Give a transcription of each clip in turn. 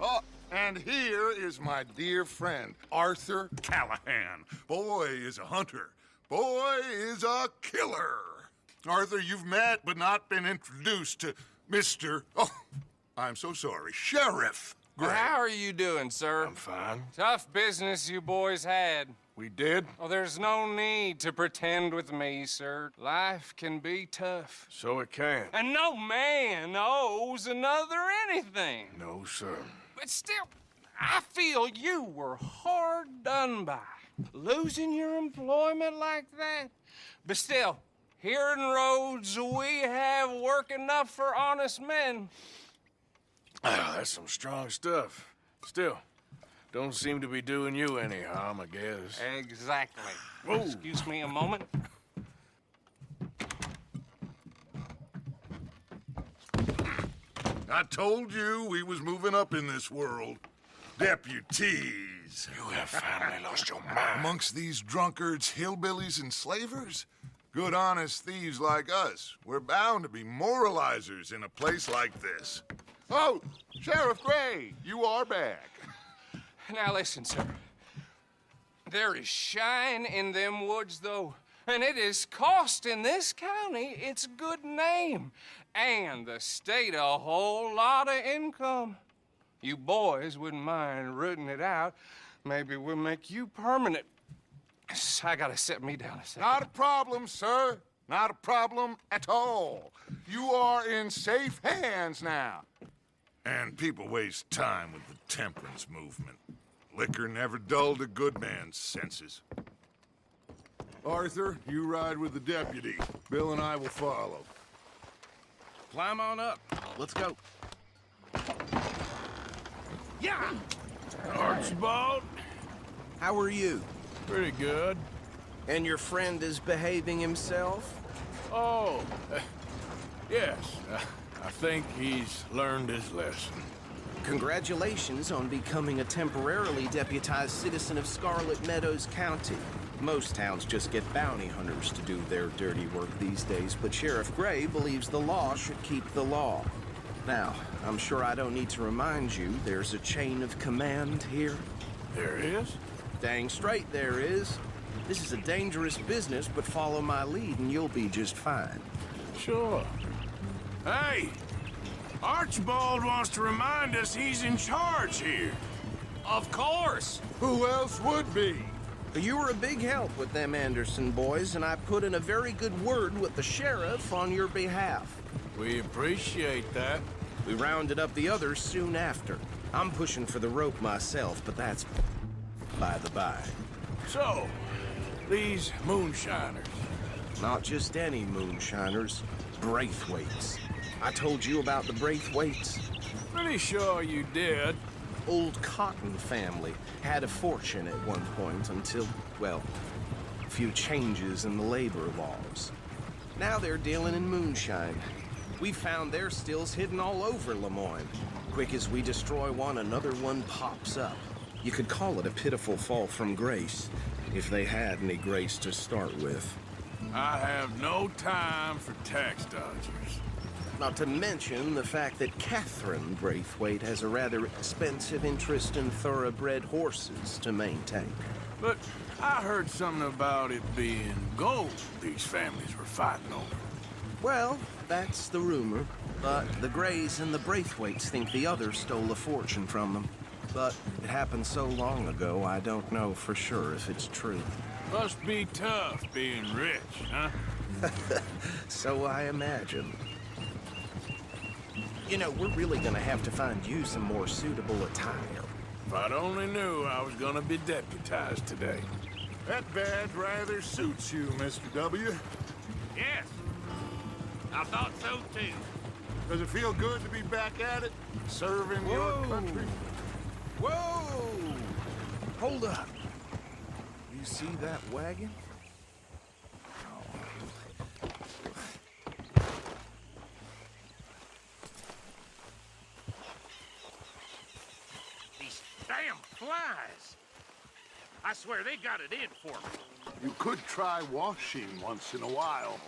Oh, and here is my dear friend, Arthur Callahan. Boy is a hunter. Boy is a killer. Arthur, you've met but not been introduced to Mr. Oh, I'm so sorry, Sheriff Gray. How are you doing, sir? I'm fine. Tough business you boys had. We did? Oh, there's no need to pretend with me, sir. Life can be tough. So it can. And no man owes another anything. No, sir. But still, I feel you were hard done by. Losing your employment like that. But still, here in Rhodes, we have work enough for honest men. Ah, that's some strong stuff. Still, don't seem to be doing you any harm, I guess. Exactly. Whoa. Excuse me a moment. I told you we was moving up in this world. Deputies. You have finally lost your mind. Amongst these drunkards, hillbillies, and slavers? Good, honest thieves like us. We're bound to be moralizers in a place like this. Oh, Sheriff Gray, you are back. Now listen, sir. There is shine in them woods, though, and it is costing this county its good name and the state a whole lot of income. You boys wouldn't mind rooting it out. Maybe we'll make you permanent. I gotta sit me down a second. Not a problem, sir. Not a problem at all. You are in safe hands now. And people waste time with the temperance movement. Liquor never dulled a good man's senses. Arthur, you ride with the deputy. Bill and I will follow. Climb on up. Let's go. Yeah! Archibald? How are you? Pretty good. And your friend is behaving himself? Oh, yes. I think he's learned his lesson. Congratulations on becoming a temporarily deputized citizen of Scarlet Meadows County. Most towns just get bounty hunters to do their dirty work these days, but Sheriff Gray believes the law should keep the law. Now, I'm sure I don't need to remind you there's a chain of command here. There is? Dang straight there is. This is a dangerous business, but follow my lead and you'll be just fine. Sure. Hey! Archibald wants to remind us he's in charge here. Of course. Who else would be? You were a big help with them Anderson boys, and I put in a very good word with the sheriff on your behalf. We appreciate that. We rounded up the others soon after. I'm pushing for the rope myself, but that's by the by. So, these moonshiners. Not just any moonshiners, Braithwaites. I told you about the Braithwaites. Pretty sure you did. Old Cotton family had a fortune at one point until, well, a few changes in the labor laws. Now they're dealing in moonshine. We've found their stills hidden all over Lemoyne. Quick as we destroy one, another one pops up. You could call it a pitiful fall from grace, if they had any grace to start with. I have no time for tax dodgers. Not to mention the fact that Catherine Braithwaite has a rather expensive interest in thoroughbred horses to maintain. But I heard something about it being gold these families were fighting over. Well, that's the rumor. But the Grays and the Braithwaites think the others stole a fortune from them. But it happened so long ago, I don't know for sure if it's true. Must be tough being rich, huh? So I imagine. You know, we're really gonna have to find you some more suitable attire. If I'd only knew I was gonna be deputized today. That badge rather suits you, Mr. W. Yes. I thought so too. Does it feel good to be back at it? Serving your Whoa. country? Whoa! Hold up. You see that wagon? These damn flies. I swear they got it in for me. You could try washing once in a while.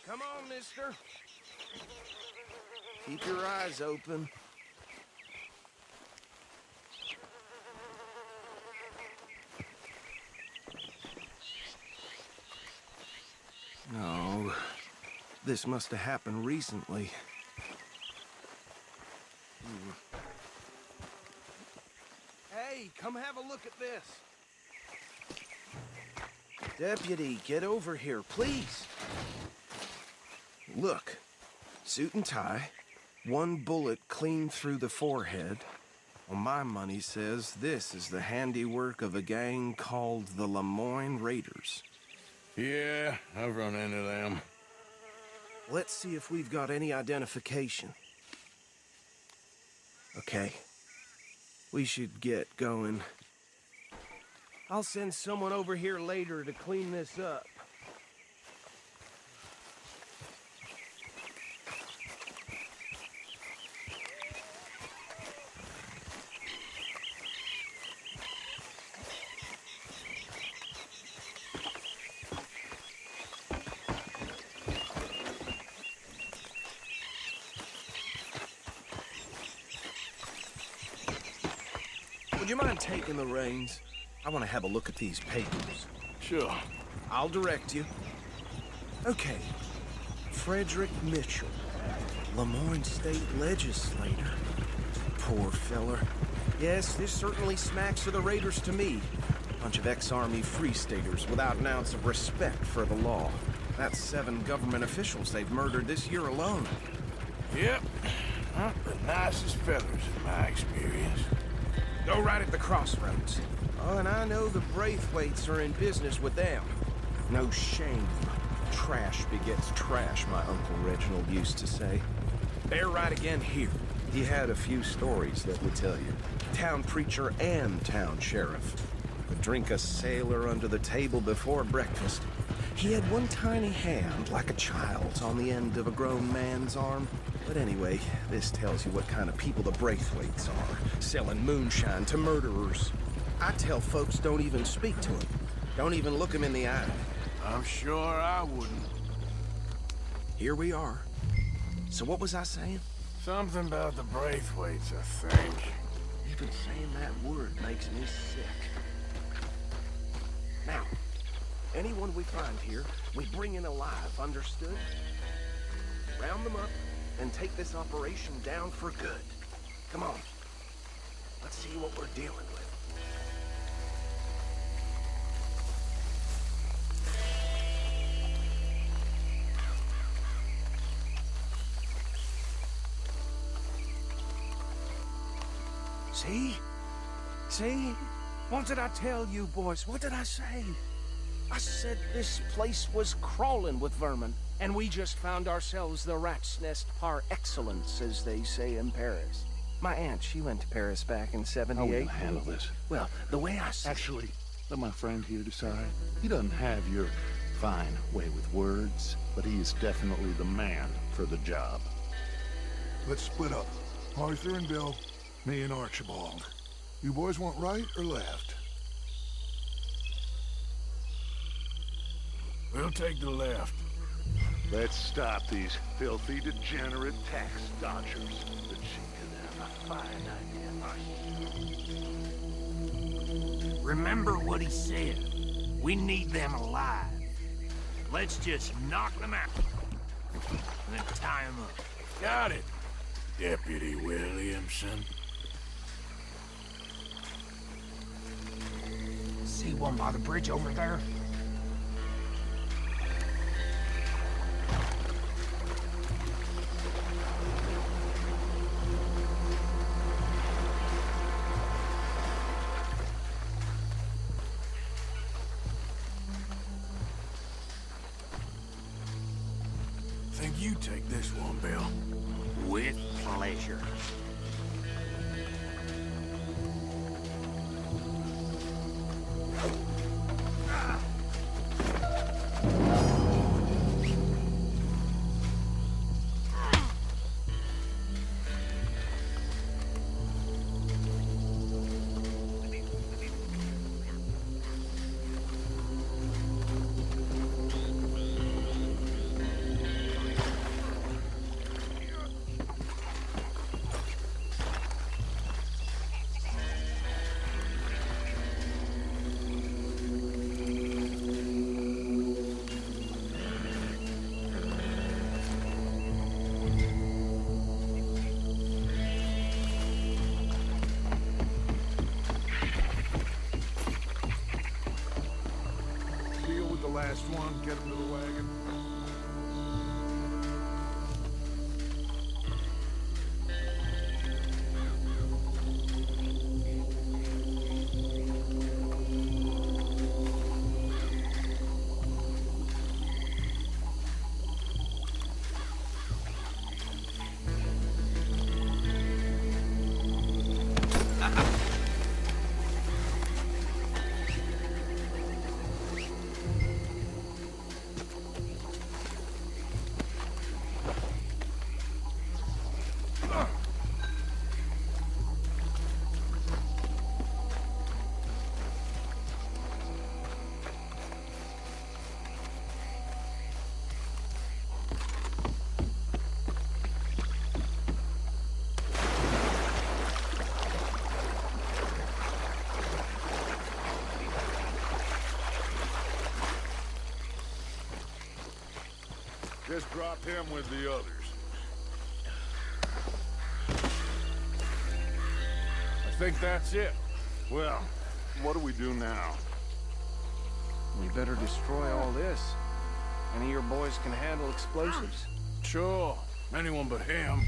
Come on, mister. Keep your eyes open. No, this must have happened recently. Hey, come have a look at this. Deputy, get over here, please. Look, suit and tie, one bullet clean through the forehead. Well, my money says this is the handiwork of a gang called the Lemoyne Raiders. Yeah, I've run into them. Let's see if we've got any identification. Okay. We should get going. I'll send someone over here later to clean this up. Would you mind taking the reins? I want to have a look at these papers. Sure. I'll direct you. Okay. Frederick Mitchell, Lemoyne State Legislator. Poor feller. Yes, this certainly smacks of the Raiders to me. Bunch of ex-Army Free Staters without an ounce of respect for the law. That's 7 government officials they've murdered this year alone. Yep. Not the nicest fellas in my experience. Go right at the crossroads. Oh, and I know the Braithwaites are in business with them. No shame. Trash begets trash, my Uncle Reginald used to say. They're right again here. He had a few stories, let me tell you. Town preacher and town sheriff. Would drink a sailor under the table before breakfast. He had one tiny hand, like a child's, on the end of a grown man's arm. But anyway, this tells you what kind of people the Braithwaites are, selling moonshine to murderers. I tell folks don't even speak to them. Don't even look them in the eye. I'm sure I wouldn't. Here we are. So what was I saying? Something about the Braithwaites, I think. Even saying that word makes me sick. Now, anyone we find here, we bring in alive, understood? Round them up and take this operation down for good. Come on. Let's see what we're dealing with. See? See? What did I tell you, boys? What did I say? I said this place was crawling with vermin, and we just found ourselves the rat's nest par excellence, as they say in Paris. My aunt, she went to Paris back in '78. How are we gonna handle this? Well, the way I see Actually, let my friend here decide. He doesn't have your fine way with words, but he is definitely the man for the job. Let's split up. Arthur and Bill, me and Archibald. You boys want right or left? We'll take the left. Let's stop these filthy, degenerate tax dodgers. The chief could have a fine idea. Remember what he said. We need them alive. Let's just knock them out. And then tie them up. Got it, Deputy Williamson. See one by the bridge over there? Think you take this one, Bill. With pleasure. Get him to the wagon. Just drop him with the others. I think that's it. Well, what do we do now? We better destroy all this. Any of your boys can handle explosives? Sure. Anyone but him.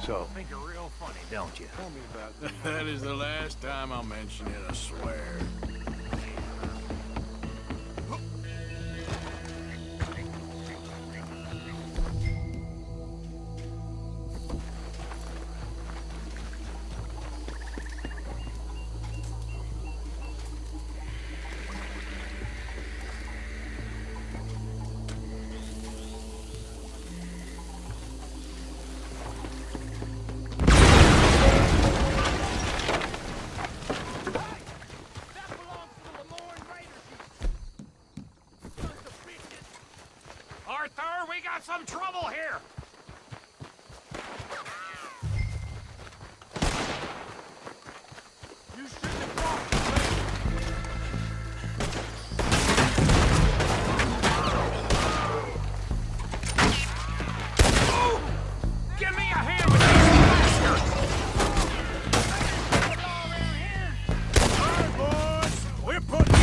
So, Think you're real funny, don't you? tell me about That is the last time I'll mention it, I swear. Arthur, we got some trouble here! You shouldn't have brought Give me a hand with these bastards! All right, boys, we're putting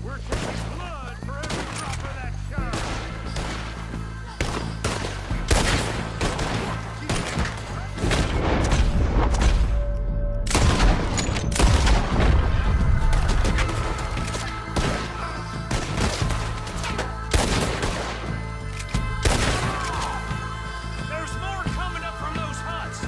We're taking blood for every drop of that shine. There's more coming up from those huts.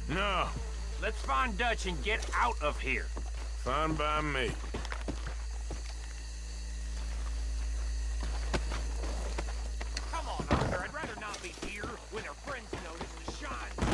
No, Let's find Dutch and get out of here. fine by me. Come on, Arthur. I'd rather not be here when our friends notice the shine.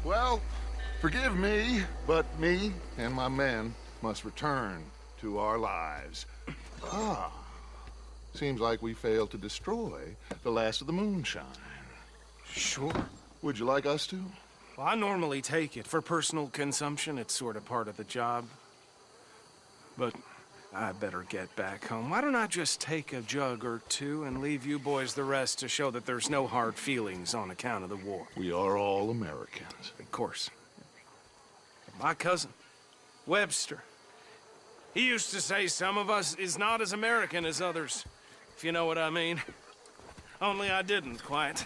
Well, forgive me, but me and my men must return to our lives. Ah, seems like we failed to destroy the last of the moonshine. Sure. Would you like us to? Well, I normally take it. For personal consumption, it's sort of part of the job. But I better get back home. Why don't I just take a jug or two and leave you boys the rest to show that there's no hard feelings on account of the war? We are all Americans. Of course. My cousin, Webster, he used to say some of us is not as American as others, if you know what I mean. Only I didn't quite.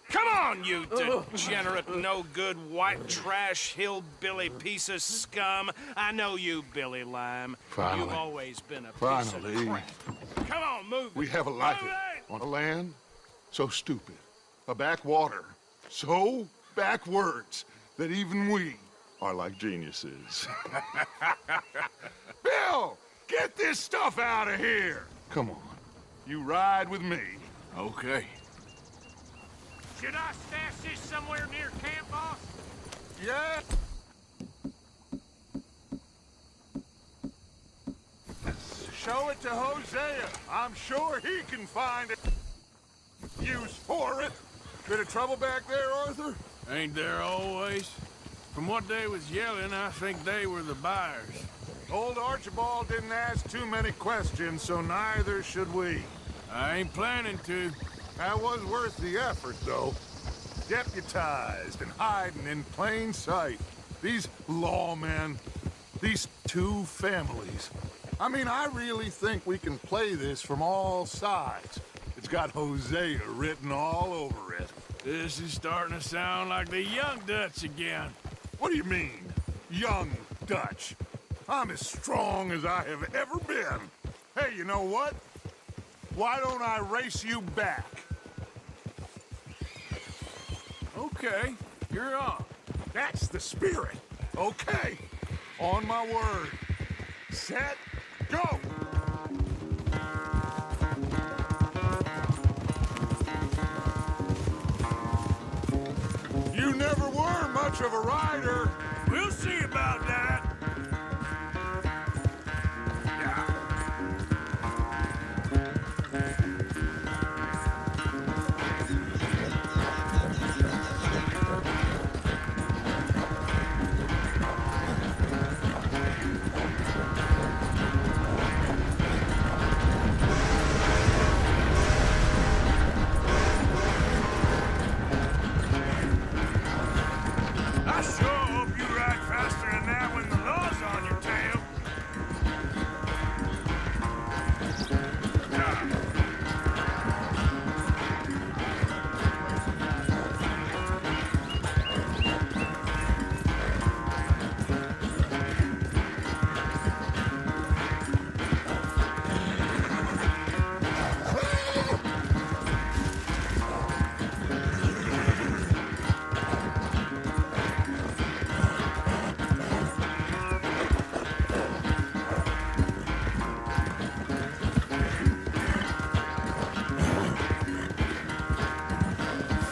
Come on, you degenerate, no-good, white trash, hillbilly piece of scum. I know you, Billy Lime. Finally. You've always been a piece Finally. of crap. Come on, move We it. have a life Move it! on a land so stupid, a backwater so backwards that even we are like geniuses. Bill, get this stuff out of here! Come on, you ride with me. Okay. Should I stash this somewhere near camp, boss? Yeah. Show it to Hosea. I'm sure he can find it. Use for it. Bit of trouble back there, Arthur? Ain't there always? From what they was yelling, I think they were the buyers. Old Archibald didn't ask too many questions, so neither should we. I ain't planning to. That was worth the effort, though. Deputized and hiding in plain sight. These lawmen, these two families. I mean, I really think we can play this from all sides. It's got Hosea written all over it. This is starting to sound like the Young Dutch again. What do you mean, young Dutch? I'm as strong as I have ever been. Hey, you know what? Why don't I race you back? Okay, you're on. That's the spirit. Okay, on my word. Set, go! You never were much of a rider. We'll see about that. I sure hope you ride faster than that when the law's on your tail.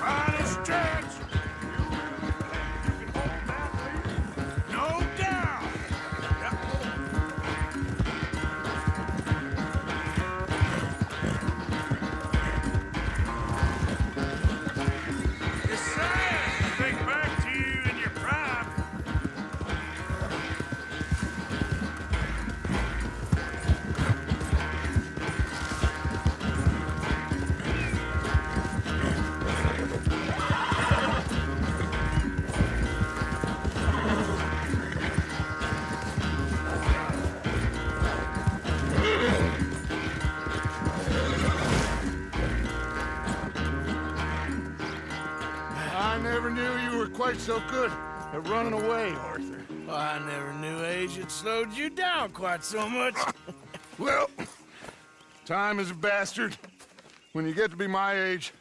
Final stretch. You can hold that lead. No doubt. It's sad to think back to you in your prime. I never knew you were quite so good at running away, Arthur. Well, I never knew age had slowed you down quite so much. Well, time is a bastard. When you get to be my age,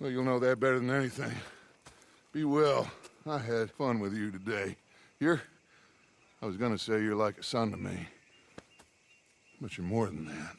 well, you'll know that better than anything. Be well. I had fun with you today. I was gonna say you're like a son to me. But you're more than that.